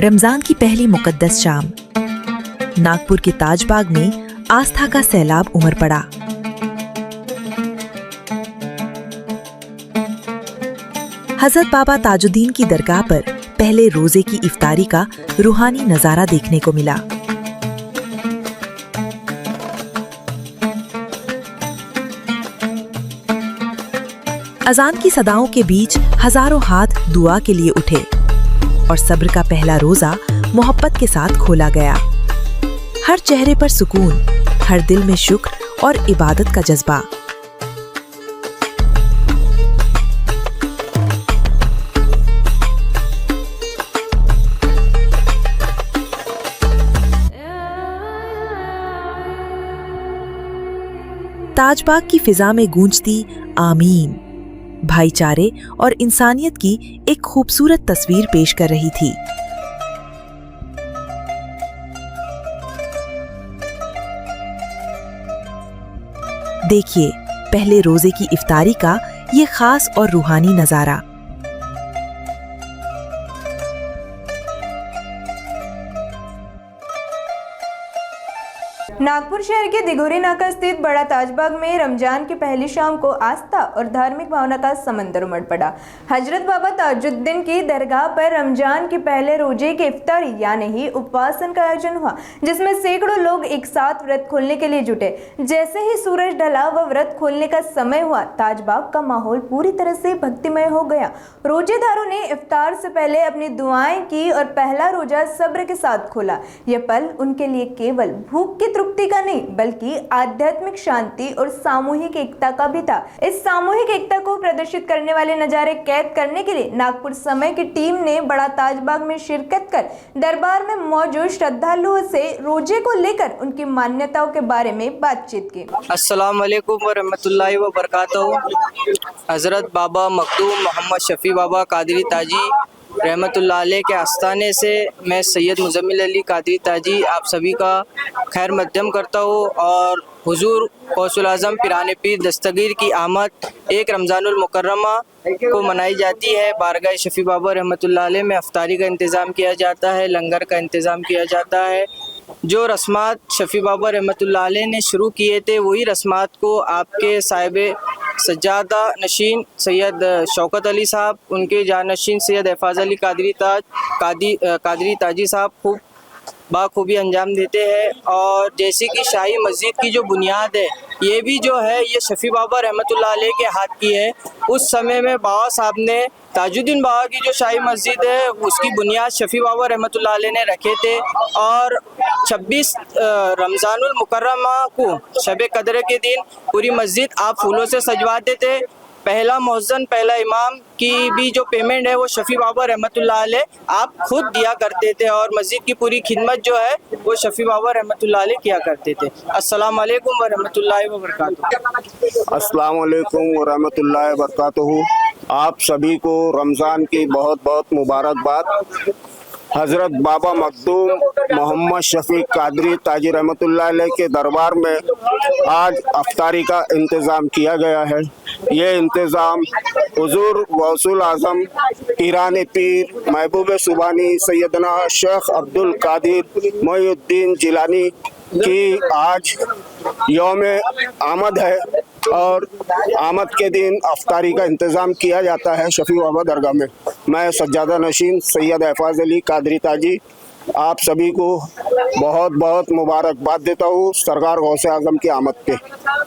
रमजान की पहली मुकद्दस शाम। नागपुर के ताजबाग में आस्था का सैलाब उमड़ पड़ा। हजरत बाबा ताजुद्दीन की दरगाह पर पहले रोजे की इफ्तारी का रूहानी नजारा देखने को मिला। अजान की सदाओं के बीच हजारों हाथ दुआ के लिए उठे और सब्र का पहला रोजा मोहब्बत के साथ खोला गया। हर चेहरे पर सुकून, हर दिल में शुक्र और इबादत का जज्बा। ताजबाग की फिजा में गूंजती आमीन भाईचारे और इंसानियत की एक खूबसूरत तस्वीर पेश कर रही थी। देखिए पहले रोजे की इफ्तारी का ये खास और रूहानी नजारा। नागपुर शहर के दिघोरी नाका स्थित बड़ा ताजबाग में रमजान की पहली शाम को आस्था और धार्मिक भावना का समंदर उमड़ पड़ा। हजरत बाबा ताजुद्दीन की दरगाह पर रमजान के पहले रोजे की इफ्तारी यानी ही उपवासन का आयोजन हुआ, जिसमें सैकड़ों लोग एक साथ व्रत खोलने के लिए जुटे। जैसे ही सूरज ढला व व्रत खोलने का समय हुआ, ताजबाग का माहौल पूरी तरह से भक्तिमय हो गया। रोजेदारों ने इफ्तार से पहले अपनी दुआएं की और पहला रोजा सब्र के साथ खोला। यह पल उनके लिए केवल भूख की तृप्ति का नहीं बल्कि आध्यात्मिक शांति और सामूहिक एकता का भी था। इस सामूहिक एकता को प्रदर्शित करने वाले नजारे कैद करने के लिए नागपुर समय की टीम ने बड़ा ताजबाग में शिरकत कर दरबार में मौजूद श्रद्धालुओं से रोजे को लेकर उनकी मान्यताओं के बारे में बातचीत की। अस्सलाम वालेकुम व रहमतुल्लाहि व बरकातहू। हजरत बाबा मखदूम मोहम्मद शफी बाबा कादरी ताजी रहमतुल्लाह अलैह के आस्थाने से मैं सैयद मुजम्मिल अली कादरी ताजी आप सभी का खैर मकदम करता हूँ और हुजूर गौसुल आज़म पिराने पीर दस्तगीर की आमद एक रमज़ानुल मुकर्रमा को मनाई जाती है। बारगाह शफी बाबा रहमतुल्लाह अलैह में अफ्तारी का इंतज़ाम किया जाता है, लंगर का इंतज़ाम किया जाता है। जो रस्मात शफी बाबा रहमतुल्लाह अलैह ने शुरू किए थे वही रस्मात को आपके साहिब सज्जादा नशीन सैयद शौकत अली साहब, उनके जानशीन सैयद एफाज अली कादरी ताजी साहब खूब बाखूबी अंजाम देते हैं। और जैसे कि शाही मस्जिद की जो बुनियाद है ये भी जो है ये शफी बाबा रहमतुल्लाह अलैह के हाथ की है। उस समय में बाबा साहब ने ताजुद्दीन बाबा की जो शाही मस्जिद है उसकी बुनियाद शफी बाबा रहमतुल्लाह अलैह ने रखे थे। और 26 रमज़ानुल मुकर्रमा को शब कदर के दिन पूरी मस्जिद आप फूलों से सजवाते थे। पहला मुअज्जिन पहला इमाम की भी जो पेमेंट है वो शफी बाबा रहमतुल्लाह अलैह आप खुद दिया करते थे और मस्जिद की पूरी खिदमत जो है वो शफी बाबा रहमतुल्लाह अलैह किया करते थे। अस्सलाम वालेकुम व रहमतुल्लाहि व बरकातहू। अस्सलाम वालेकुम व रहमतुल्लाहि व बरकातहू। आप सभी को रमज़ान की बहुत बहुत मुबारकबाद। हज़रत बाबा मखदूम मोहम्मद शफी कादरी ताजी रहमतुल्लाह अलैह के दरबार में आज अफ्तारी का इंतज़ाम किया गया है। ये इंतज़ाम हुजूर गौसुल आज़म पीराने पीर महबूब सुबानी सैयदना शेख अब्दुल कादिर मोइनुद्दीन जिलानी की आज यौम आमद है और आमद के दिन अफ्तारी का इंतज़ाम किया जाता है शफी बाबा दरगाह में। मैं सज्जादा नशीन सैयद एफाज अली कादरी ताजी आप सभी को बहुत बहुत मुबारकबाद देता हूँ सरकार गौसे आजम की आमद पे।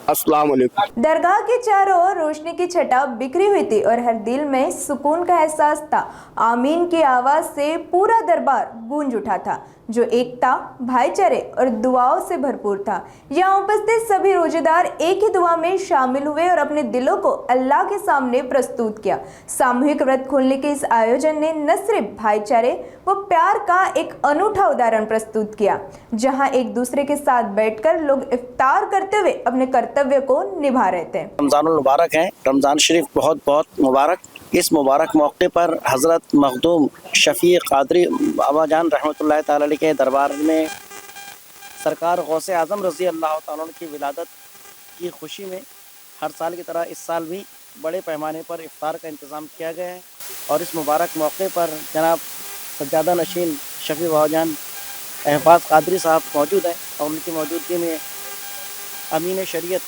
अस्सलाम वालेकुम। दरगाह के चारों ओर रोशनी की छटा बिखरी हुई थी और हर दिल में सुकून का एहसास था। आमीन की आवाज से पूरा दरबार गूंज उठा था जो एकता, भाईचारे और दुआओं से भरपूर था। यहाँ उपस्थित सभी रोजेदार एक ही दुआ में शामिल हुए और अपने दिलों को अल्लाह के सामने प्रस्तुत किया। सामूहिक व्रत खोलने के इस आयोजन ने न सिर्फ भाईचारे व प्यार का एक अनूठा उदाहरण प्रस्तुत किया, जहाँ एक दूसरे के साथ बैठकर लोग इफ्तार करते हुए अपने कर्तव्य को निभा रहे थे। रमज़ानुल मुबारक है, रमज़ान शरीफ बहुत बहुत मुबारक। इस मुबारक मौके पर हज़रत मखदूम शफ़ी कादरी बाबा जान रहमतुल्लाह ताला अलैह के दरबार में सरकार गौसे आज़म रज़ी अल्लाह ताला अन्हु की विलादत की खुशी में हर साल की तरह इस साल भी बड़े पैमाने पर इफ्तार का इंतज़ाम किया गया है। और इस मुबारक मौके पर जनाब सज्जादा नशीन शफी बाबाजान अहफाज कादरी साहब मौजूद हैं और उनकी मौजूदगी में अमीन शरीयत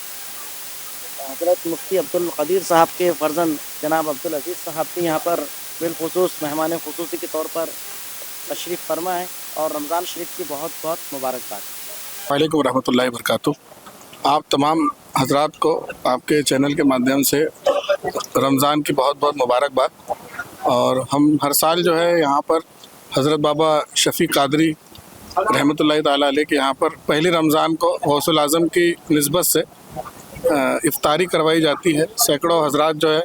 हज़रत मुफ्ती अब्दुल कदीर साहब के फ़र्जंद जनाब अब्दुल अजीज़ साहब भी यहाँ पर बिलखुसूस मेहमान खुसूसी के तौर पर तशरीफ़ फरमा है और रमज़ान शरीफ की बहुत बहुत मुबारकबाद। वालेकुम रहमतुल्लाहि वबरकातुहू। आप तमाम हजरात को आपके चैनल के माध्यम से रमज़ान की बहुत बहुत मुबारकबाद। और हम हर साल जो है यहाँ पर हज़रत बाबा शफ़ी कादरी रहमतुल्लाहि ताला अलैह के यहाँ पर पहली रमज़ान को गौसुल आज़म की निस्बत से इफ्तारी करवाई जाती है। सैकड़ों हजरात जो है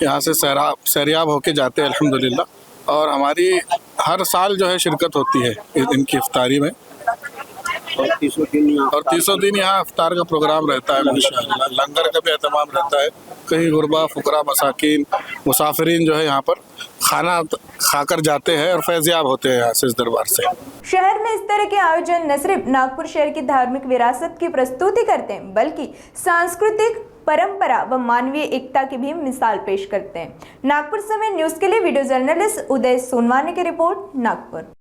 यहाँ से सैरयाब होके जाते हैं अल्हम्दुलिल्लाह। और हमारी हर साल जो है शिरकत होती है इनकी इफ्तारी में और 300 दिन यहाँ इफ्तार का प्रोग्राम रहता है माशाअल्लाह। लंगर का भी एहतमाम रहता है। कई गुरबा फुकरा मसाकिन मुसाफिरीन जो है यहाँ पर खाना खाकर जाते हैं और फैज़याब होते हैं यहाँ से इस दरबार से। शहर में इस तरह के आयोजन न सिर्फ नागपुर शहर की धार्मिक विरासत की प्रस्तुति करते हैं बल्कि सांस्कृतिक परंपरा व मानवीय एकता की भी मिसाल पेश करते हैं। नागपुर समय न्यूज़ के लिए वीडियो जर्नलिस्ट उदय सोनवानी की रिपोर्ट, नागपुर।